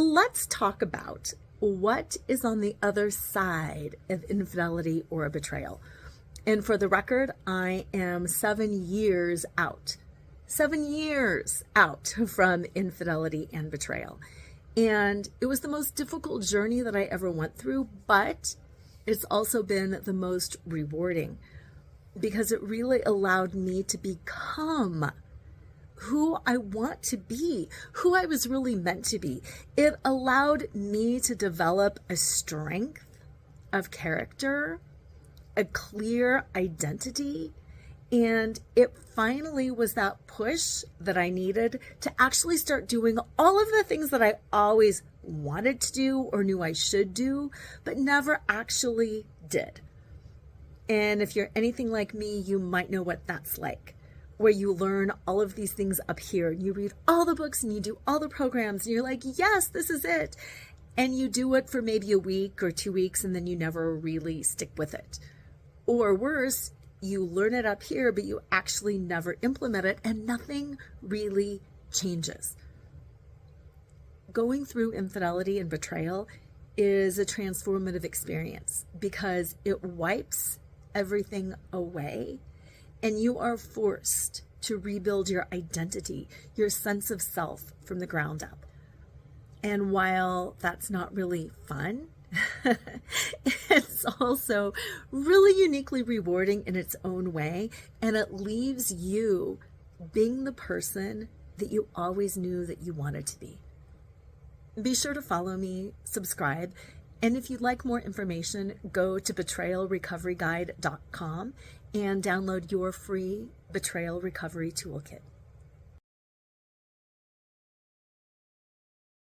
Let's talk about what is on the other side of infidelity or a betrayal. And for the record, I am 7 years out. 7 years out from infidelity and betrayal. And it was the most difficult journey that I ever went through, but it's also been the most rewarding because it really allowed me to become who I want to be, who I was really meant to be. It allowed me to develop a strength of character, a clear identity, and it finally was that push that I needed to actually start doing all of the things that I always wanted to do or knew I should do, but never actually did. And if you're anything like me, you might know what that's like, where you learn all of these things up here. You read all the books and you do all the programs and you're like, yes, this is it. And you do it for maybe a week or 2 weeks and then you never really stick with it. Or worse, you learn it up here, but you actually never implement it and nothing really changes. Going through infidelity and betrayal is a transformative experience because it wipes everything away and you are forced to rebuild your identity, your sense of self from the ground up. And while that's not really fun, it's also really uniquely rewarding in its own way, and it leaves you being the person that you always knew that you wanted to be. Be sure to follow me, subscribe, and if you'd like more information, go to betrayalrecoveryguide.com and download your free Betrayal Recovery Toolkit.